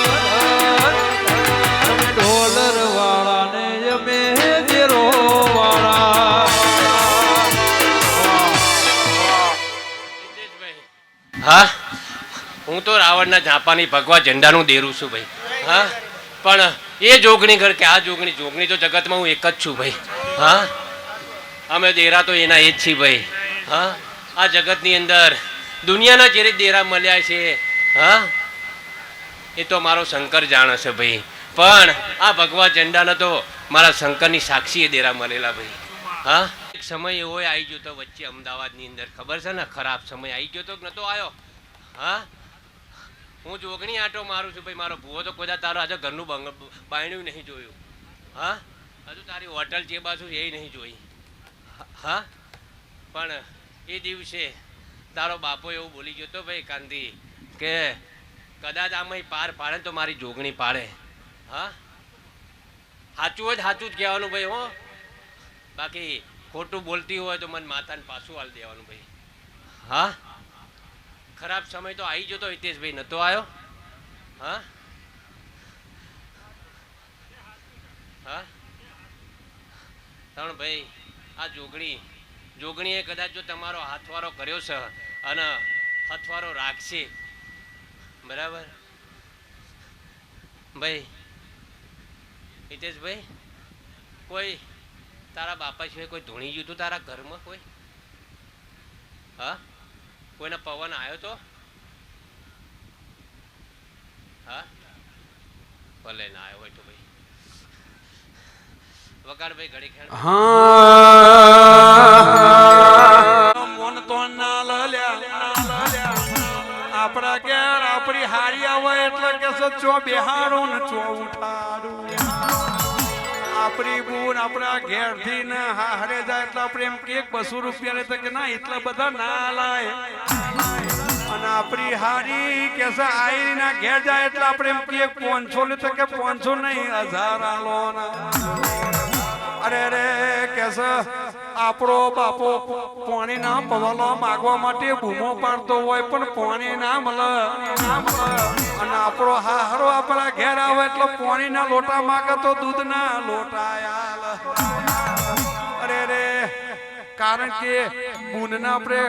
તમે ડોલર વાળા ને અમે જેરો વાળા. હા હું તો રાવણના ઝાંપાની ભગવા ઝંડાનું દેરું છું ભાઈ. હા પણ એ જોગણી ઘર કે આ જોગણી તો જગતમાં હું એક જ છું ભાઈ. હા અમે દેરા તો એના એ જ છીએ ભાઈ. હા આ જગતની અંદર દુનિયાના જે દેરા મળ્યા છે હા એ તો મારો શંકર જાણે છે ભાઈ. પણ આ ભગવા ઝંડાનો તો મારા શંકરની સાક્ષીએ દેરા મળેલા ભાઈ. હા એક સમય એવો આવી ગયો તો વચ્ચે અમદાવાદની અંદર ખબર છે ને ખરાબ સમય આવી ગયો તો નતો આવ્યો. હા હું જોગણી આંટો મારું છું ભાઈ. મારો ભૂવો તો કોઈ તારો આજે ઘરનું બાયણું નહીં જોયું. હા હજુ તારી હોટલ જે બાજુ એ નહીં જોઈ. હા પણ એ દિવસે તારો બાપો એવું બોલી ગયો તો ભાઈ કાંધી કે કદાચ આમાં પાર પાડે તો મારી જોગણી પાડે. હા સાચું હોય સાચું જ કહેવાનું ભાઈ. હો બાકી ખોટું બોલતી હોય તો મને માતાને પાછું હાલ દેવાનું ભાઈ. હા ખરાબ સમય તો આવી ગયો તો હિતેશભાઈ નતો આવ્યો. હા હા ત્રણ ભાઈ આ જોગણીએ કદાચ જો તમારો હાથવારો કર્યો છે અને હાથવારો રાખશે બરાબર ભાઈ. હિતેશભાઈ કોઈ તારા બાપા સિવાય કોઈ ધૂણી ગયું હતું તારા ઘરમાં કોઈ? હા કોઈનો પવન આવ્યો તો? હા ભલે ના આવ્યો હોય તો ભાઈ વગાડ ભાઈ ઘડી ખેડ. મોન તો ના લલ્યા આપણા ઘેર આપણી હારી આવે એટલે કે ચો બેહારું ને ચો ઉઠારું. આપણી બૂન આપણા ઘેર થી ને હારે જાય એટલે આપણે એમ કે 200 રૂપિયા ને કે ના એટલા બધા ના લાય. અને આપણી હારી કે આઈ ના ઘેર જાય એટલે આપણે એમ કે 500 ને કે 500 નહીં 1000 આલો ના. અરે રે કેસ આપણો બાપો પાણી ના પવલો માગવા માટે બૂમો પાડતો હોય પણ પાણી ના મળે. અને આપણો હારો આપણા ઘેર આવે એટલે પાણી ના લોટા માગે તો દૂધ ના લોટા. અરે રે કારણ કે બૂન ના આપણે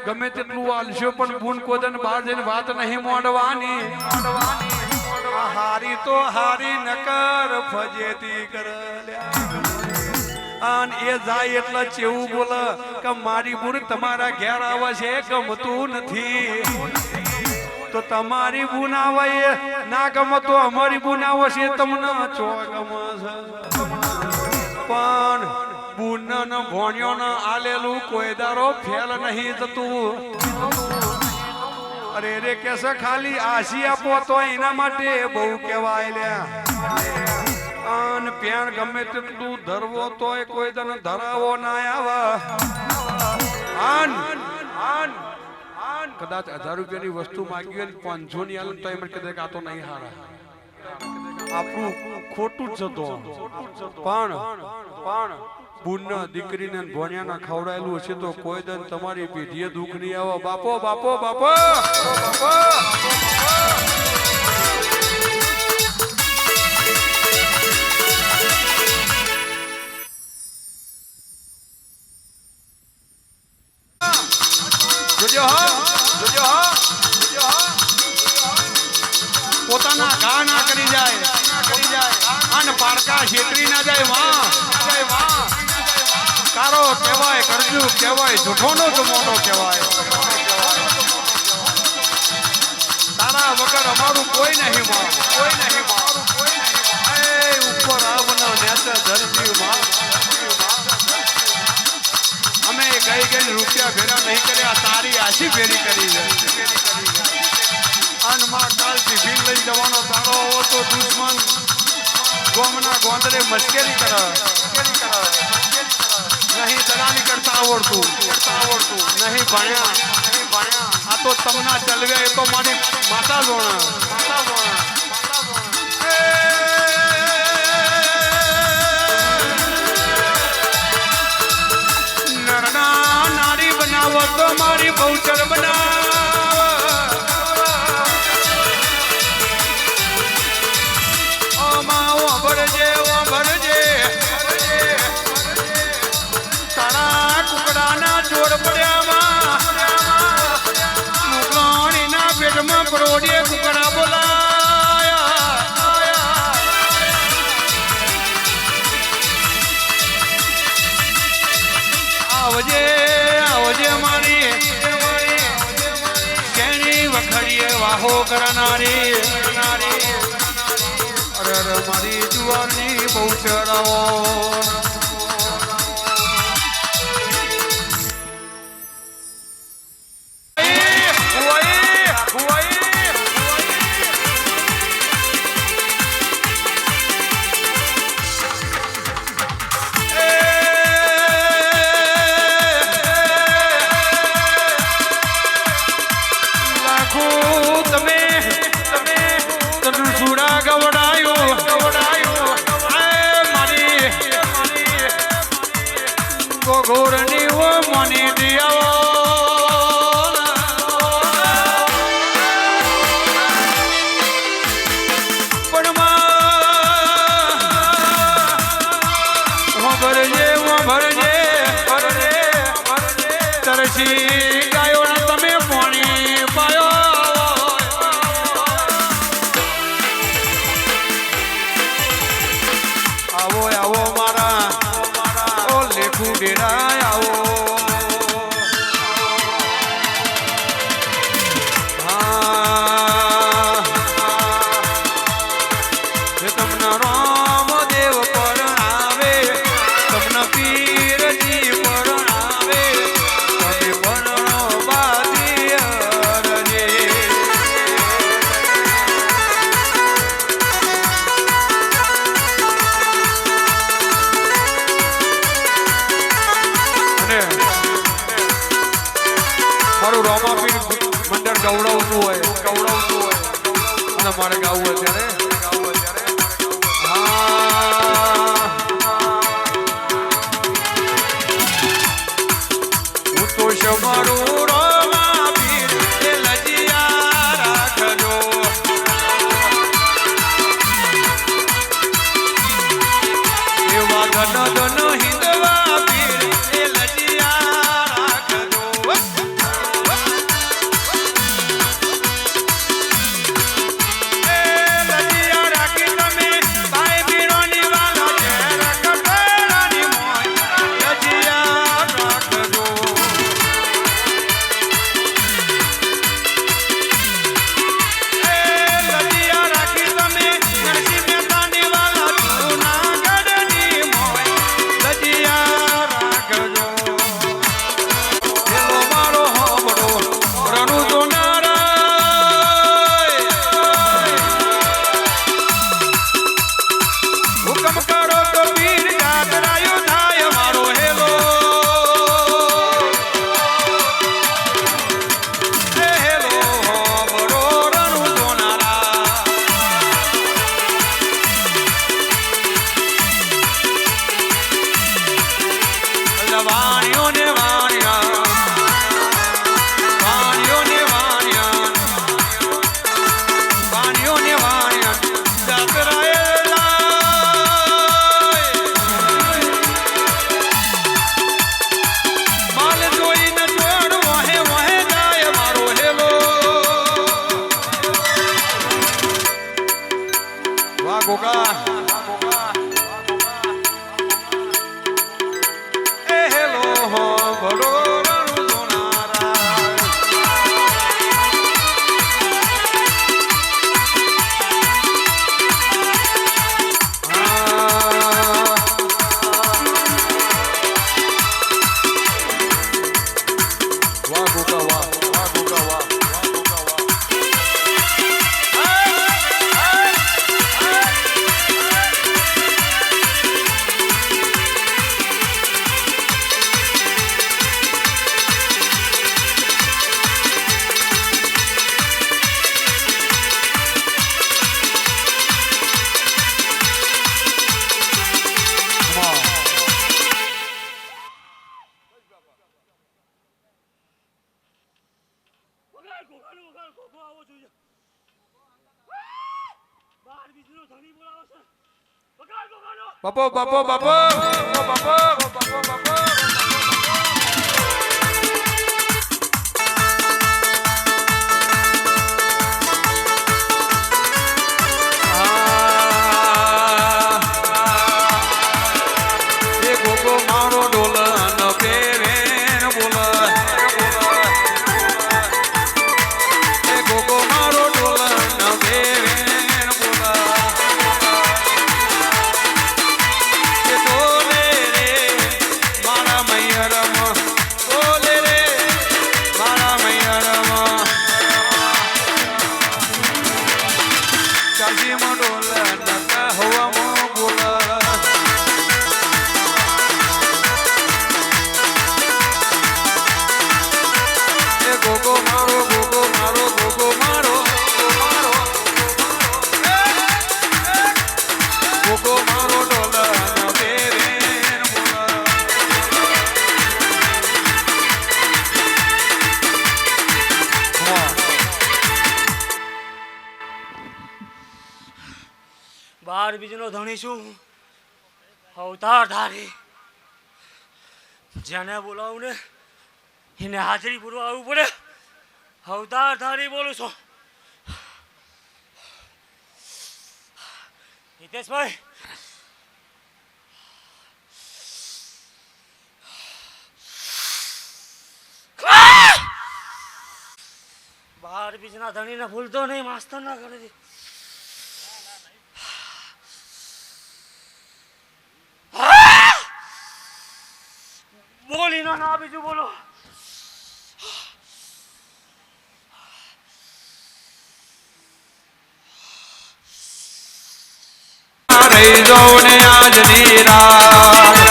ગમે તેટલું આલશો પણ બૂન કોદન બહાર જઈને વાત નહીં મોડવાની. હારી તો હારી નકર ફજેતી કરલ્યા. અને એ જાય એટલે ચેવું બોલે કે મારી બૂન તમારા ઘેર આવે છે ગમતું નથી. તો તમારી બૂન આવે એ ના ગમે તો અમારી બૂન આવે છે તમને ચો ગમે છે. પણ બૂન ને ભોણ્યો ને આલેલું કોઈ દારો ફેલ નહીં જતું. અરે રે કેસે ખાલી આશી આપો તો એના માટે બહુ કહેવાય લ્યા. અન પ્યાણ ગમે તેટલું ધરવો તોય કોઈ તને ધરાવો ના આવે. કદાચ 1000 રૂપિયાની વસ્તુ માંગી હોય 500 ની આલે તો એમ કદાચ આ તો નહીં હારા. આપણું ખોટું જ જતો પણ બુનના દીકરીને ને ભોણિયાના ખવડાયેલું હશે તો કોઈ દન તમારી પેઢીએ દુઃખ નહીં આવે. બાપો બાપો બાપો બાપો. જોજો હો, જોજો હો, જોજો હો. પોતાના ઘા ના કરી જાય અને પારકા છેતરી ના જાય. વાહ કારો કહેવાય, કરજુ કહેવાય, જૂઠોનો જમોનો કહેવાય. તારા વગર અમારું કોઈ નહીં માં, કોઈ નહીં માં. એ ઉપર આવના નેતા ધરતી માં. અમે ગઈ રૂપિયા ભેરા નહીં કર્યા, તારી આશી ભેરી કરી છે. અનમાં કાલથી ભીલ લઈ જવાનો તારો હો તો દુશ્મન ગોમના ગોંદરે મશ્કેરી કરે. નહીં દલાલી કરતા આવડતું, નહીં ભણ્યા. આ તો તમના ચલવે, એ તો મારી માતા જોણા. નરના નારી બનાવો તો મારી બહુચર બનાવો. ભરજે તારા કુકડાના જોડ પડ્યામાં મુગલાણીના પેટમાં પરોડીએ કુકડા બોલાયા. આવજે મારી કેણી વખડીએ વાહો કરનારી. અરે મારી જુવારની બહુ ચરાવો. ઘોરની ઓ મની દિયાવો પણ ભરજે તરસી ગાયો ના તમે પાણી પાયો. આવો મારા લેખું ડેરાય આવો. તમને રામદેવ પરણાવે, તમને પીરજી પરણાવે, તમે પરણો બાજી અરજે. મારું રામાપીર મંડળ ગૌરવતું હોય અને મારે ગાવું અત્યારે. હું તો શમારું રામાપીર એ લજિયા રાખજો. એવા ધન હિંદવા પીર એ લજિયા રાખજો. લજિયા બાપો બાપો બાપો બાપો બાપો બાપો બાર બીજનો ધણી છું અવતાર ધારી જેને બોલાવું ને એને હાજરી પૂરવા આવવું પડે અવતાર ધારી બોલું છું હિતેશભાઈ બાર બીજના ધણીને ભૂલતો નહીં માસ્તર ના કરે બોલી ના બીજું બોલો રહી જાઉં ને આજની રાત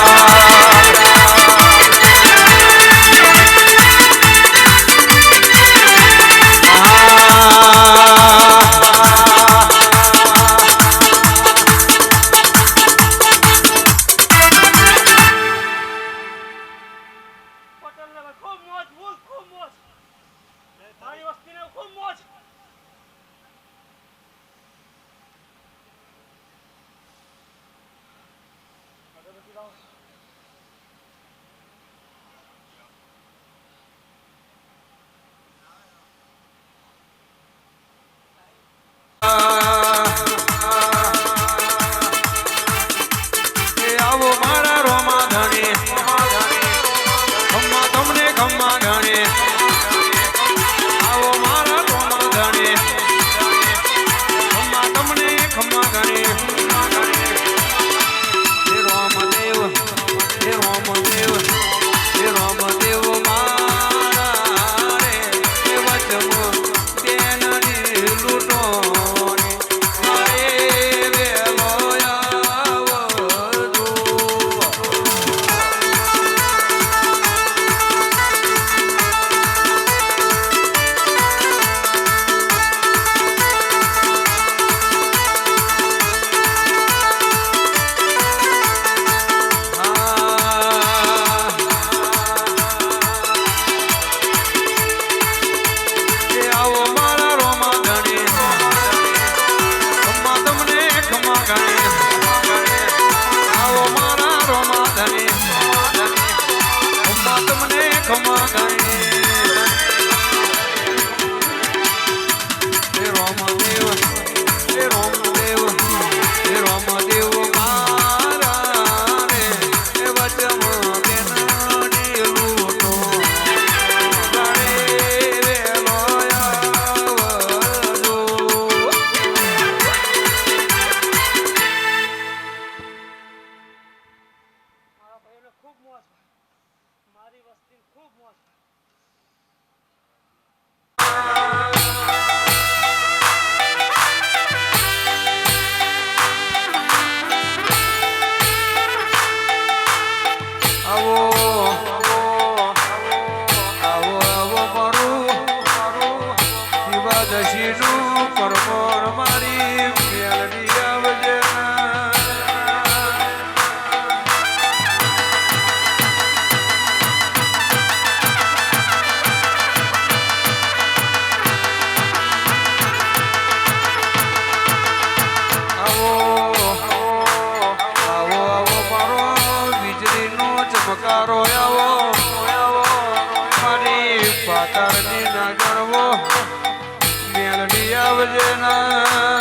આવજે ના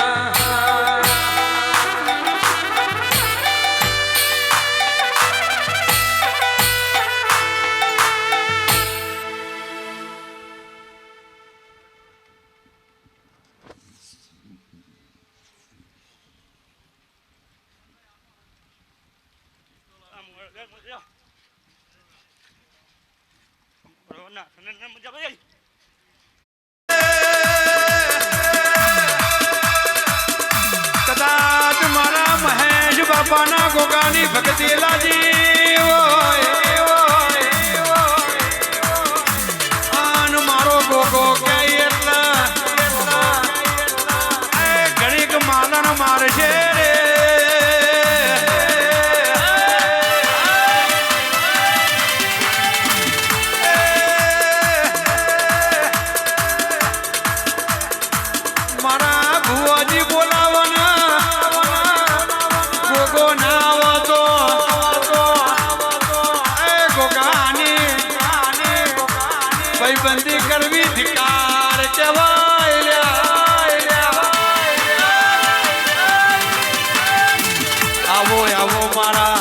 મજા ભાઈ કદાચ મારા મહેશ બાપાના ગોગાની ભક્તિ લાજી આન મારો ગોગો કે એટલા ઘડીક માલણ મારશે રે મારા ભુવાજી બોલાવના ગોગો ના આવતો એ ગોગાની ભાઈબંધી કરવી ધિકાર કહેવાય આવો આવો મારા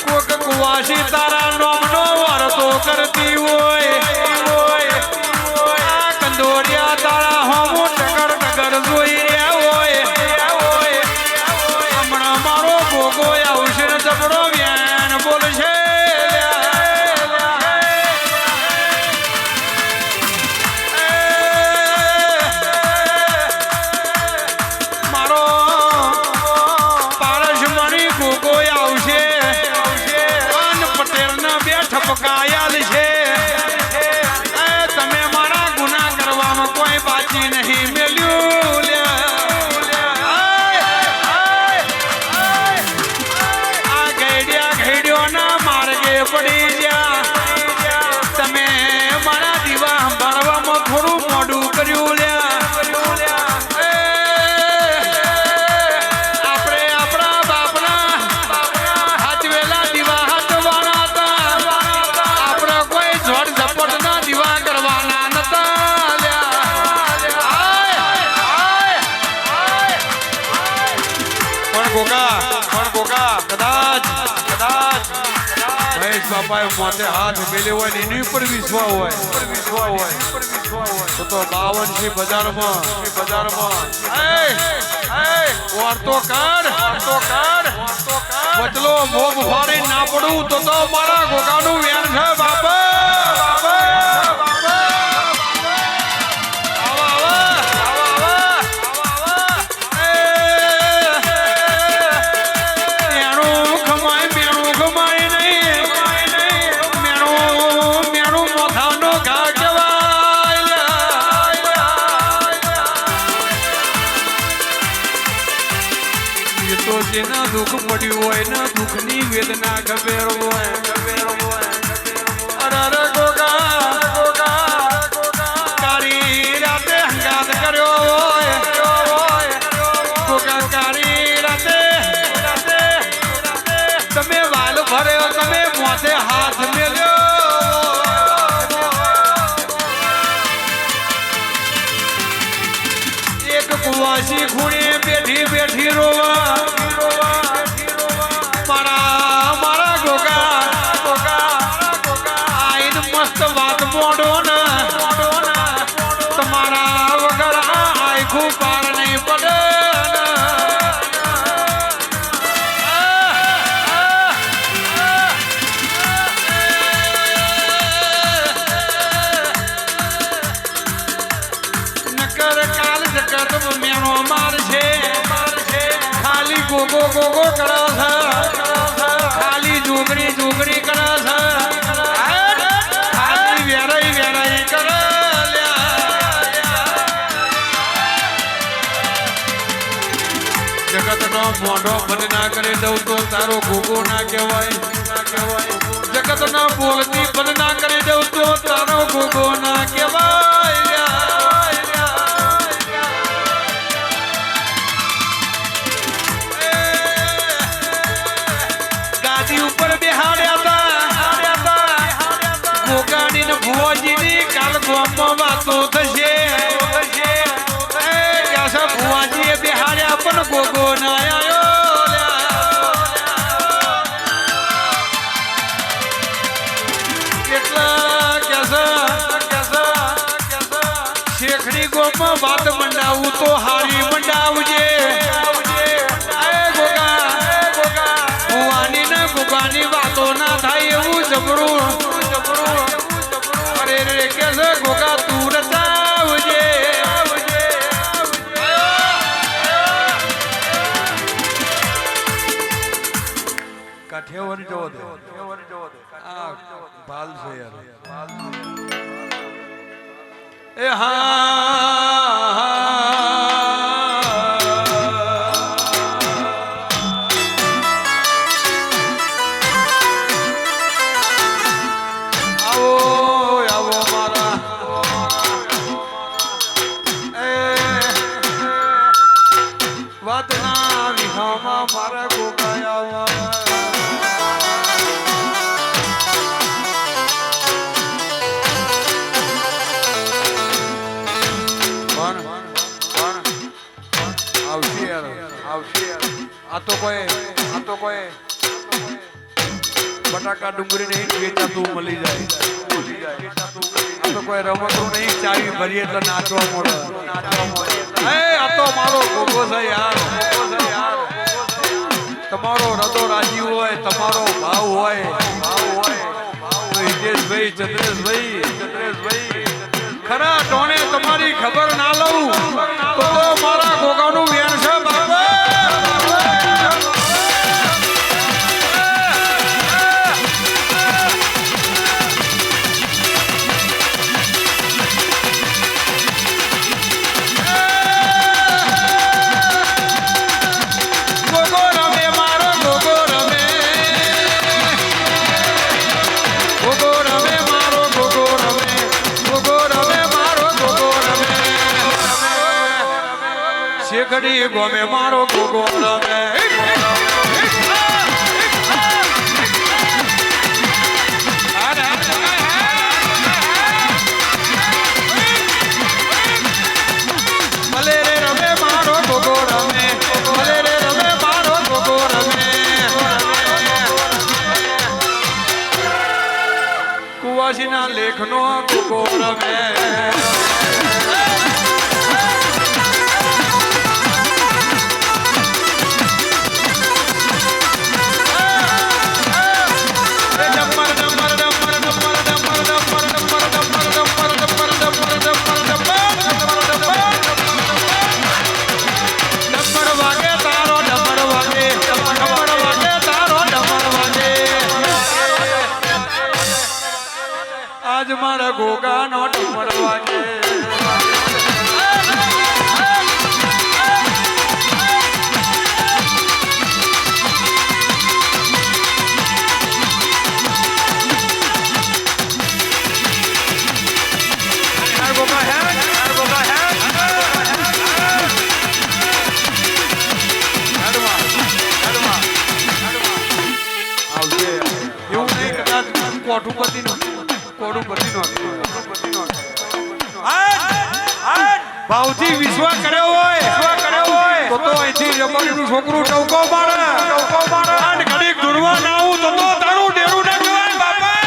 કોક કુવાસી તારા નોમનો વારતો કરતી હોય આ કંદોરિયા તારા હોમો ટકર ટકર જોઈ રહ્યા હોય હમણાં મારો ગોગો આવશે ને જબરો વ્યાન બોલશે મારો પારસ મણી ગોગો આવશે પટેલના બે ઠપકાયાલ છે તમે મારા ગુના કરવામાં કોઈ બાકી નહીં મેલ્યું આ ઘેડિયોના માર્ગે પડી ગયા તમે મારા દીવા સંભાળવામાં થોડું મોડું કર્યું આપણે આપણા બાપના હાથવેલા દીવા હાથવાના હતા આપણે કોઈ ઝોડ ઝપટના દીવા કરવાના નતા પણ ગોગા કદાચ મહેશ બાપાએ માથે હાથ મેલ્યો હોય ને એની ઉપર વિશ્વાસ હોય તો 52 બજારમાં વાર્તો કર બચલો મોગ ફાડી ના પડું તો મારા ગોગાનું વ્યાન છે બાપા જેના દુઃખ પડ્યું હોય ને દુઃખની વેદના ખબર હોય અરે ગોગા કાળી રાતે હંગાત કર્યો હોય ગોગા કાળી રાતે તમે વાલ ભર્યો તમે મોથે હાથ મેલ્યો એક કુવાસી ખૂણે બેઠી રોવા મારા ગોગા આઈન મસ્ત વાત મોડો ને તમારા વગર આખું પાર નહીં પડે નકર કાલ જગત મેણો મારશે ખાલી ગોગો કરે છે ખાલી જોગરી કરે છે ખાલી વેરાઈ કરે જગત નો મોઢો બંધ ના કરી દઉં તો તારો ગોગો ના કહેવાય જગત નો બોલતી બંધ ના કરી દઉં તો તારો ગોગો ના કહેવાય ગાદી ઉપર બેહાડ્યા હતા ગોગાની કેટલા શેખડી ગોમાં વાત મંડાવું તો હારી મંડાવજે ભુવાની ને ગુગાની વાતો ના થાય એવું જબરું અરે રે કે છે ગોગા તું રચાવજે કાઠિયાવાડી જવો દે આ ભાલ છે યાર એ હા બટાકા ડુંગળી નહીં વેચાતું મળી જાય આ તો કોઈ રમતો નહીં ચાવી ભરીએ એટલે નાચવા મળે આ તો મારો ગોગો છે યાર તમારો હૃદય રાજી હોય તમારો ભાવ હોય હિતેશભાઈ ચંદ્રેશભાઈ ખરા ટોણે તમારી ખબર ના લઉં તો મારા ગોગાનું વેણ છે બાબા શેખડી ગોમે મારો ગોગો રમે ભલે રે રમે મારો ગોગો રમે ભલે રે રમે મારો ગોગો રમે કુવાસીના લેખનો ગોગો રમે આજ મારા ગોગા નો ડમર વાગે એવું નહીં કદાચ કોઠુપતિ નો ભાવથી વિશ્વાસ કર્યો હોય તો અહીંથી રબડીનું છોકરું ટવકો મારે અને ઘડીક દુર્વા ના આવું તો તારું ડેરું ના કહેવાય બાપા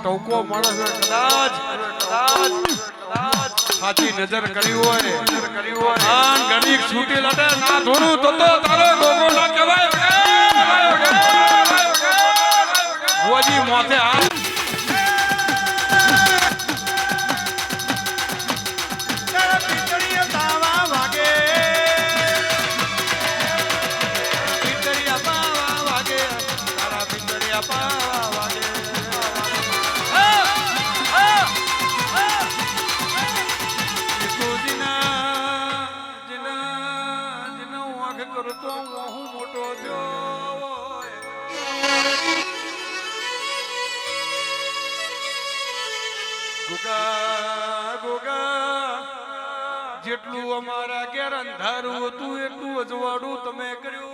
ટોકો માણસ કદાચ સાચી નજર કરી હોય આન ઘડીક છૂટી લટે ના ધોરું તો તારો ગોગો ના કહેવાય ગોજી મોથે હાથ જેટલું અમારા ઘેર અંધારું હતું એટલું અજવાળું તમે કર્યું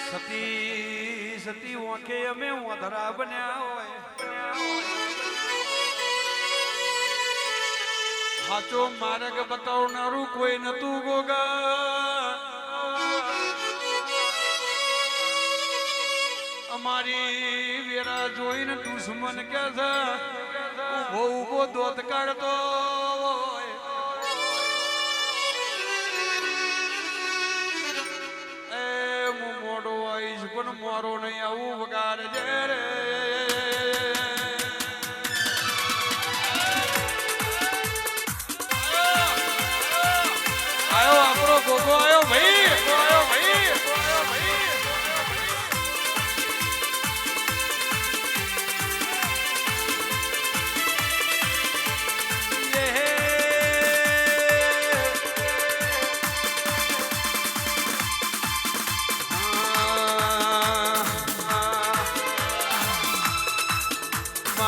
સતી સતી વાંખે અમે વાંધરા બન્યા હોય સાચો માર્ગ બતાવનારું કોઈ નતું ગોગા અમારી વેરા જોઈને દુશ્મન કે છે ઉભો ઉભો દોત કાઢતો એ હું મોડો આવીશ પણ મારો નહીં આવું વગાડ જે રે આયો આપણો ગોગો આયો ભાઈ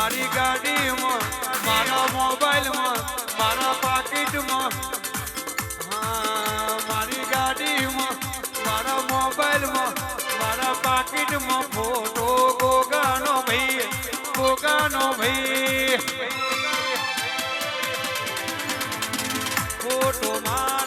મારી ગાડીમાં મારા મોબાઈલમાં મારા પાકીટમાં મારી ગાડીમાં મારા મોબાઈલમાં મારા પાકીટમાં ફોટો ગોગાનો ભાઈ ફોટોમાં